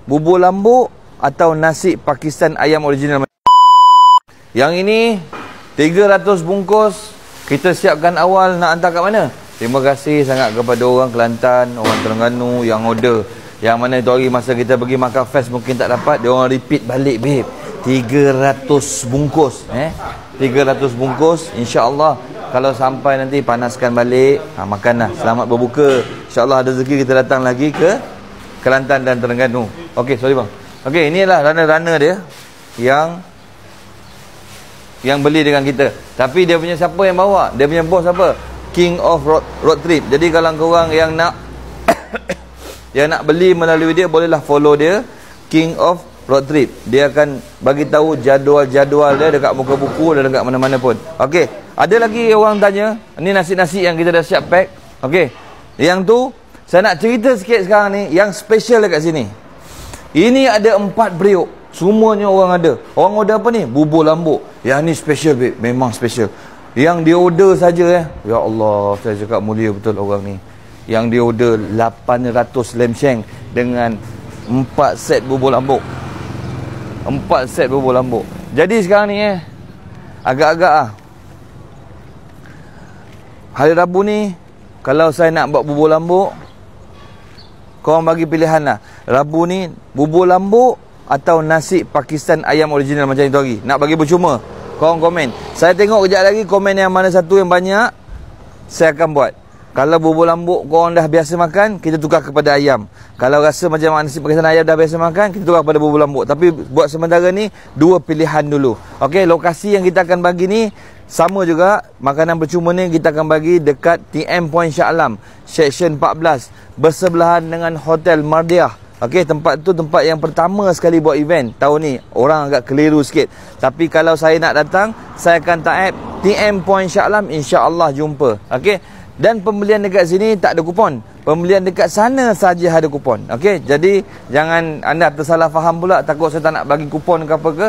bubur lambuk atau nasi Pakistan ayam original. Yang ini 300 bungkus. Kita siapkan awal nak hantar kat mana? Terima kasih sangat kepada orang Kelantan, orang Terengganu yang order. Yang mana itu hari masa kita pergi makan fest mungkin tak dapat, dia orang repeat balik, babe. 300 bungkus 300 bungkus, insya-Allah kalau sampai nanti panaskan balik, makanlah. Selamat berbuka. Insya-Allah ada rezeki kita datang lagi ke Kelantan dan Terengganu. Okey, sorry bang. Okey, inilah runner-runner dia yang beli dengan kita. Tapi dia punya siapa yang bawa? Dia punya bos apa? King of Road Trip. Jadi kalau korang yang nak yang nak beli melalui dia, bolehlah follow dia, King of Road Trip. Dia akan bagi tahu jadual-jadual dia dekat muka buku dan dekat mana-mana pun. Okey, ada lagi orang tanya, ni nasi-nasi yang kita dah siap pack. Okey, yang tu saya nak cerita sikit sekarang ni, yang special dekat sini. Ini ada 4 periuk. Semuanya orang ada. Orang order apa ni? Bubur lambuk. Yang ni special, babe. Memang special. Yang dia order saja ya Allah, saya cakap mulia betul orang ni. Yang dia order 800 lamb shank dengan 4 set bubur lambuk. 4 set bubur lambuk. Jadi sekarang ni agak-agak hari Rabu ni, kalau saya nak buat bubur lambuk, korang bagi pilihan lah. Rabu ni bubur lambuk atau nasi Pakistan ayam original macam itu hari. Nak bagi percuma, korang komen. Saya tengok kejap lagi komen yang mana satu yang banyak, saya akan buat. Kalau bubur lambuk korang dah biasa makan, kita tukar kepada ayam. Kalau rasa macam nasi Pakistan ayam dah biasa makan, kita tukar kepada bubur lambuk. Tapi buat sementara ni, 2 pilihan dulu. Okey, lokasi yang kita akan bagi ni sama juga. Makanan percuma ni kita akan bagi dekat TM Point Shah Alam, Section 14, bersebelahan dengan Hotel Mardiah. Okey, tempat tu tempat yang pertama sekali buat event tahun ni. Orang agak keliru sikit. Tapi kalau saya nak datang, saya akan type TM Point Shah Alam, insya-Allah jumpa. Okey. Dan pembelian dekat sini tak ada kupon. Pembelian dekat sana saja ada kupon. Okey, jadi jangan anda tersalah faham pula, takut saya tak nak bagi kupon ke apa ke.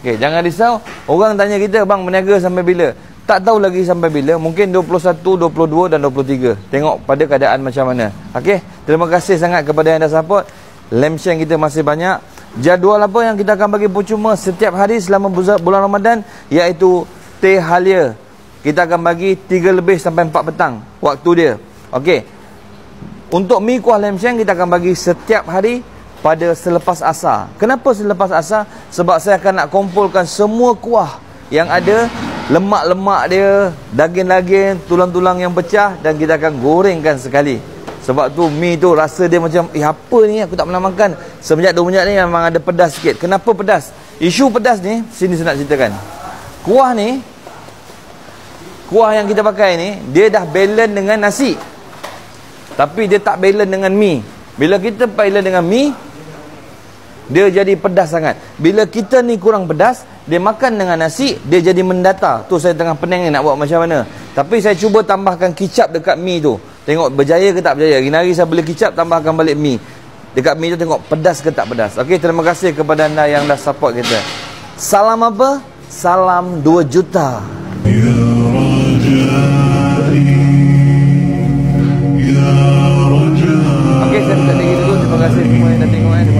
Okey, jangan risau. Orang tanya kita, bang berniaga sampai bila? Tak tahu lagi sampai bila. Mungkin 21, 22 dan 23. Tengok pada keadaan macam mana. Okey, terima kasih sangat kepada yang dah support. Lamb shank kita masih banyak. Jadual apa yang kita akan bagi percuma setiap hari selama bulan Ramadan, iaitu teh halia. Kita akan bagi 3 lebih sampai 4 petang waktu dia. Okey. Untuk mi kuah lamb shank kita akan bagi setiap hari pada selepas asar. Kenapa selepas asar? Sebab saya akan nak kumpulkan semua kuah yang ada, lemak-lemak dia, daging-daging, tulang-tulang yang pecah, dan kita akan gorengkan sekali. Sebab tu mi tu rasa dia macam, apa ni aku tak pernah makan. Semenjak 2 minit ni memang ada pedas sikit. Kenapa pedas? Isu pedas ni, sini saya nak ceritakan. Kuah yang kita pakai ni, dia dah balance dengan nasi, tapi dia tak balance dengan mi. Bila kita balance dengan mi, dia jadi pedas sangat. Bila kita ni kurang pedas, dia makan dengan nasi, dia jadi mendata. Tu saya tengah pening ni nak buat macam mana. Tapi saya cuba tambahkan kicap dekat mi tu. Tengok berjaya ke tak berjaya. Hari saya beli kicap, tambahkan balik mi. Dekat mi tu tengok pedas ke tak pedas. Okey, terima kasih kepada anda yang dah support kita. Salam apa? Salam 2 juta. Okey, saya minta tinggi dulu. Terima kasih semua yang dah tengok.